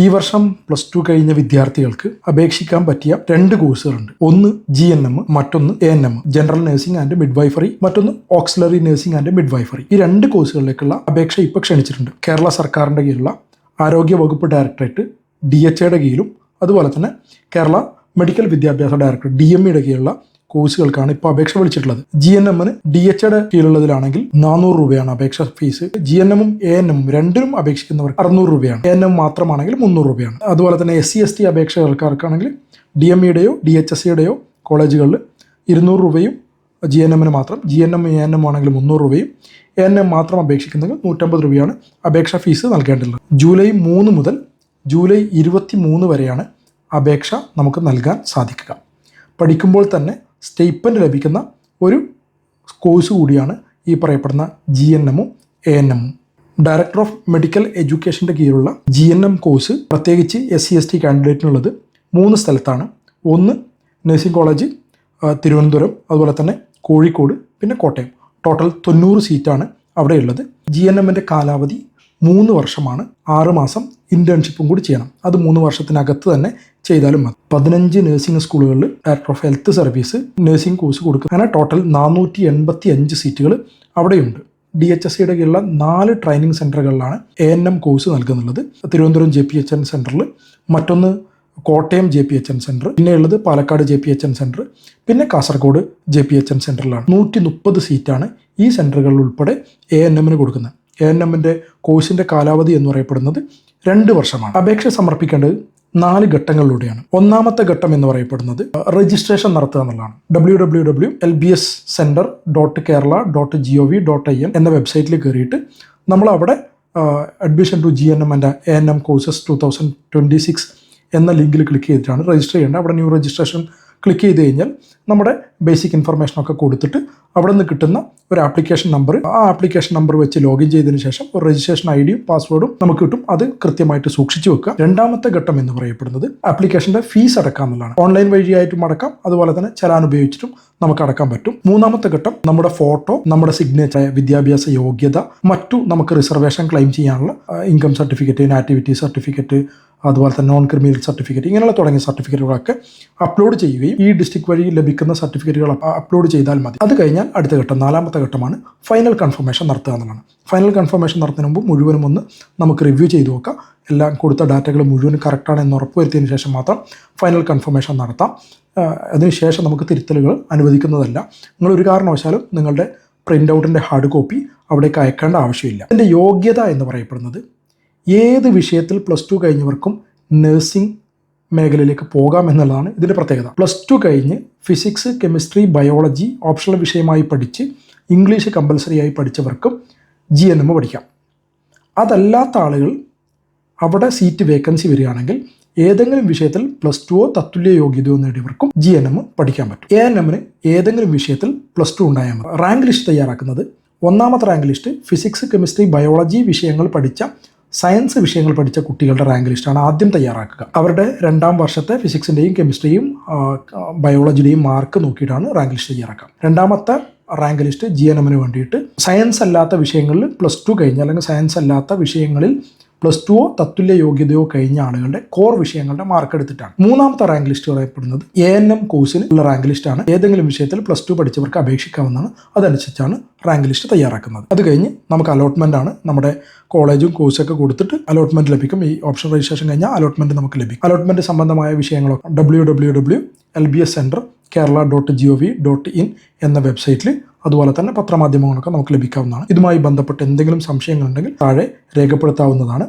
ഈ വർഷം +2 കഴിഞ്ഞ വിദ്യാർത്ഥികൾക്ക് അപേക്ഷിക്കാൻ പറ്റിയ 2 കോഴ്സുകളുണ്ട്. ഒന്ന് GNM, മറ്റൊന്ന് ANM, general nursing and midwifery, മറ്റൊന്ന് ഓക്സിലറി നഴ്സിംഗ് ആൻഡ് മിഡ്വൈഫറി. ഈ 2 കോഴ്സുകളിലേക്കുള്ള അപേക്ഷ ഇപ്പോൾ ക്ഷണിച്ചിട്ടുണ്ട്. കേരള സർക്കാരിന്റെ കീഴിലുള്ള ആരോഗ്യ വകുപ്പ് ഡയറക്ടറേറ്റ് DHAയുടെ കീഴിലും അതുപോലെ തന്നെ കേരള മെഡിക്കൽ വിദ്യാഭ്യാസ ഡയറക്ടറേറ്റ് DMEയുടെ കീഴിലുള്ള കോഴ്സുകൾക്കാണ് ഇപ്പോൾ അപേക്ഷ വിളിച്ചിട്ടുള്ളത്. GNMന് DHAയുടെ കീഴിലുള്ളതിലാണെങ്കിൽ 400 രൂപയാണ് അപേക്ഷ ഫീസ്. GNMും ANMും രണ്ടിനും അപേക്ഷിക്കുന്നവർക്ക് 600 രൂപയാണ്. ANM മാത്രമാണെങ്കിൽ 300 രൂപയാണ്. അതുപോലെ തന്നെ SC/ST അപേക്ഷകർക്കാണെങ്കിൽ DMEയുടെയോ DHSയുടെയോ കോളേജുകളിൽ 200 രൂപയും GNMന് മാത്രം, GNM ANM ആണെങ്കിൽ 300 രൂപയും, ANM മാത്രം അപേക്ഷിക്കുന്നതിൽ 150 രൂപയാണ് അപേക്ഷാ ഫീസ് നൽകേണ്ടത്. ജൂലൈ 3 മുതൽ ജൂലൈ 23 വരെയാണ് അപേക്ഷ നമുക്ക് നൽകാൻ സാധിക്കുക. പഠിക്കുമ്പോൾ തന്നെ സ്റ്റൈപ്പൻഡ് ലഭിക്കുന്ന ഒരു കോഴ്സ് കൂടിയാണ് ഈ പറയപ്പെടുന്ന GNMും ANMും. ഡയറക്ടർ ഓഫ് മെഡിക്കൽ എഡ്യൂക്കേഷൻ്റെ കീഴിലുള്ള GNM കോഴ്സ് പ്രത്യേകിച്ച് SC/ST കാൻഡിഡേറ്റിനുള്ളത് 3 സ്ഥലത്താണ്. ഒന്ന് നഴ്സിംഗ് കോളേജ് തിരുവനന്തപുരം, അതുപോലെ തന്നെ കോഴിക്കോട്, പിന്നെ കോട്ടയം. ടോട്ടൽ 90 സീറ്റാണ് അവിടെയുള്ളത്. GNMൻ്റെ കാലാവധി 3 വർഷമാണ്. 6 മാസം ഇൻറ്റേൺഷിപ്പും കൂടി ചെയ്യണം. അത് 3 വർഷത്തിനകത്ത് തന്നെ ചെയ്താലും മതി. 15 നഴ്സിംഗ് സ്കൂളുകളിൽ director of health service nursing course കൊടുക്കും. അങ്ങനെ ടോട്ടൽ 485 സീറ്റുകൾ അവിടെയുണ്ട്. DHSയുടെ കീഴിലുള്ള 4 ട്രെയിനിങ് സെൻറ്ററുകളിലാണ് ANM കോഴ്സ് നൽകുന്നുള്ളത്. തിരുവനന്തപുരം JPHN സെൻറ്ററിൽ, മറ്റൊന്ന് കോട്ടയം JPHN സെൻറ്റർ, പിന്നെയുള്ളത് പാലക്കാട് JPHN സെൻറ്റർ, പിന്നെ കാസർഗോഡ് JPHN സെൻറ്ററിലാണ്. 130 സീറ്റാണ് ഈ സെൻറ്ററുകളിൽ ഉൾപ്പെടെ ANMന് കൊടുക്കുന്നത്. ANMൻ്റെ കോഴ്സിൻ്റെ കാലാവധി എന്ന് പറയപ്പെടുന്നത് 2 വർഷമാണ്. അപേക്ഷ സമർപ്പിക്കേണ്ടത് 4 ഘട്ടങ്ങളിലൂടെയാണ്. ഒന്നാമത്തെ ഘട്ടം എന്ന് പറയപ്പെടുന്നത് രജിസ്ട്രേഷൻ നടത്തുക എന്നുള്ളതാണ്. www.lbscenter.kerala.gov.in എന്ന വെബ്സൈറ്റിൽ കയറിയിട്ട് നമ്മൾ അവിടെ admission to GNM and ANM courses 2026 എന്ന ലിങ്കിൽ ക്ലിക്ക് ചെയ്തിട്ടാണ് രജിസ്റ്റർ ചെയ്യേണ്ടത്. അവിടെ ന്യൂ രജിസ്ട്രേഷൻ ക്ലിക്ക് ചെയ്ത് കഴിഞ്ഞാൽ നമ്മുടെ ബേസിക് ഇൻഫർമേഷനൊക്കെ കൊടുത്തിട്ട് അവിടെ നിന്ന് കിട്ടുന്ന ഒരു ആപ്ലിക്കേഷൻ നമ്പർ, ആ ആപ്ലിക്കേഷൻ നമ്പർ വെച്ച് ലോഗിൻ ചെയ്തതിന് ശേഷം ഒരു രജിസ്ട്രേഷൻ ID-യും പാസ്വേഡും നമുക്ക് കിട്ടും. അത് കൃത്യമായിട്ട് സൂക്ഷിച്ചു വെക്കുക. രണ്ടാമത്തെ ഘട്ടം എന്ന് പറയപ്പെടുന്നത് ആപ്ലിക്കേഷൻ്റെ ഫീസ് അടക്കാം എന്നുള്ളതാണ്. ഓൺലൈൻ വഴിയായിട്ടും അടക്കാം, അതുപോലെ തന്നെ ചലാൻ ഉപയോഗിച്ചിട്ടും നമുക്ക് അടക്കാൻ പറ്റും. മൂന്നാമത്തെ ഘട്ടം നമ്മുടെ ഫോട്ടോ, നമ്മുടെ സിഗ്നേച്ചർ, വിദ്യാഭ്യാസ യോഗ്യത, മറ്റു നമുക്ക് റിസർവേഷൻ ക്ലെയിം ചെയ്യാനുള്ള ഇൻകം സർട്ടിഫിക്കറ്റ്, നാറ്റിവിറ്റി സർട്ടിഫിക്കറ്റ്, അതുപോലെ തന്നെ നോൺ ക്രിമിനൽ സർട്ടിഫിക്കറ്റ്, ഇങ്ങനെയുള്ള തുടങ്ങിയ സർട്ടിഫിക്കറ്റുകളൊക്കെ അപ്ലോഡ് ചെയ്യുകയും ഈ ഡിസ്ട്രിക്ട് വഴി ലഭിക്കുന്ന സർട്ടിഫിക്കറ്റുകൾ അപ്ലോഡ് ചെയ്താൽ മതി. അത് കഴിഞ്ഞാൽ അടുത്ത ഘട്ടം, 4ാമത്തെ ഘട്ടമാണ് ഫൈനൽ കൺഫർമേഷൻ നടത്തുക എന്നുള്ളതാണ്. ഫൈനൽ കൺഫർമേഷൻ നടത്തുന്നതിന് മുമ്പ് മുഴുവനും ഒന്ന് നമുക്ക് റിവ്യൂ ചെയ്ത് നോക്കാം. എല്ലാം കൊടുത്ത ഡാറ്റകൾ മുഴുവൻ കറക്റ്റാണ് എന്ന് ഉറപ്പുവരുത്തിയതിന് ശേഷം മാത്രം ഫൈനൽ കൺഫർമേഷൻ നടത്താം. അതിനുശേഷം നമുക്ക് തിരുത്തലുകൾ അനുവദിക്കുന്നതല്ല. നിങ്ങളൊരു കാരണവശാലും നിങ്ങളുടെ പ്രിൻ്റ് ഔട്ടിൻ്റെ ഹാർഡ് കോപ്പി അവിടേക്ക് അയക്കേണ്ട ആവശ്യമില്ല. ഇതിൻ്റെ യോഗ്യത എന്ന് പറയപ്പെടുന്നത് ഏത് വിഷയത്തിൽ +2 കഴിഞ്ഞവർക്കും നഴ്സിംഗ് മേഖലയിലേക്ക് പോകാം എന്നുള്ളതാണ് ഇതിൻ്റെ പ്രത്യേകത. +2 കഴിഞ്ഞ് ഫിസിക്സ്, കെമിസ്ട്രി, ബയോളജി ഓപ്ഷണൽ വിഷയമായി പഠിച്ച് ഇംഗ്ലീഷ് കമ്പൽസറി ആയി പഠിച്ചവർക്കും GNM പഠിക്കാം. അതല്ലാത്ത ആളുകൾ അവിടെ സീറ്റ് വേക്കൻസി വരികയാണെങ്കിൽ ഏതെങ്കിലും വിഷയത്തിൽ +2 തത്തുല്യ യോഗ്യതയോ നേടിയവർക്കും GNM പഠിക്കാൻ പറ്റും. ANMന് ഏതെങ്കിലും വിഷയത്തിൽ +2 ഉണ്ടായാൽ മതി. റാങ്ക് ലിസ്റ്റ് തയ്യാറാക്കുന്നത് 1ാമത്തെ rank list physics, chemistry, biology വിഷയങ്ങൾ പഠിച്ച, സയൻസ് വിഷയങ്ങൾ പഠിച്ച കുട്ടികളുടെ റാങ്ക് ലിസ്റ്റാണ് ആദ്യം തയ്യാറാക്കുക. അവരുടെ 2ാം വർഷത്തെ ഫിസിക്സിൻ്റെയും കെമിസ്ട്രിയും ബയോളജിയുടെയും മാർക്ക് നോക്കിയിട്ടാണ് റാങ്ക് ലിസ്റ്റ് തയ്യാറാക്കുക. 2ാമത്തെ റാങ്ക് ലിസ്റ്റ് GNMന് വേണ്ടിയിട്ട് സയൻസ് അല്ലാത്ത വിഷയങ്ങളിൽ +2 കഴിഞ്ഞ, അല്ലെങ്കിൽ സയൻസ് അല്ലാത്ത വിഷയങ്ങളിൽ +2 തത്തുല്യ യോഗ്യതയോ കഴിഞ്ഞ ആളുകളുടെ കോർ വിഷയങ്ങളുടെ മാർക്ക് എടുത്തിട്ടാണ്. 3ാമത്തെ റാങ്ക് ലിസ്റ്റ് പറയപ്പെടുന്നത് ANM കോഴ്സിന് ഉള്ള റാങ്ക് ലിസ്റ്റാണ്. ഏതെങ്കിലും വിഷയത്തിൽ +2 പഠിച്ചവർക്ക് അപേക്ഷിക്കാവുന്നതാണ്. അതനുസരിച്ചാണ് റാങ്ക് ലിസ്റ്റ് തയ്യാറാക്കുന്നത്. അത് കഴിഞ്ഞ് നമുക്ക് അലോട്ട്മെൻ്റ് ആണ്. നമ്മുടെ കോളേജും കോഴ്സൊക്കെ കൊടുത്തിട്ട് അലോട്ട്മെൻറ്റ് ലഭിക്കും. ഈ ഓപ്ഷൻ രജിസ്ട്രേഷൻ കഴിഞ്ഞാൽ അലോട്ട്മെൻറ്റ് നമുക്ക് ലഭിക്കും. അലോട്ട്മെൻറ്റ് സംബന്ധമായ വിഷയങ്ങളൊക്കെ www.lbscenter.kerala.gov.in എന്ന വെബ്സൈറ്റിൽ, അതുപോലെ തന്നെ പത്രമാധ്യമങ്ങളൊക്കെ നമുക്ക് ലഭിക്കാവുന്നതാണ്. ഇതുമായി ബന്ധപ്പെട്ട് എന്തെങ്കിലും സംശയങ്ങളുണ്ടെങ്കിൽ താഴെ രേഖപ്പെടുത്താവുന്നതാണ്.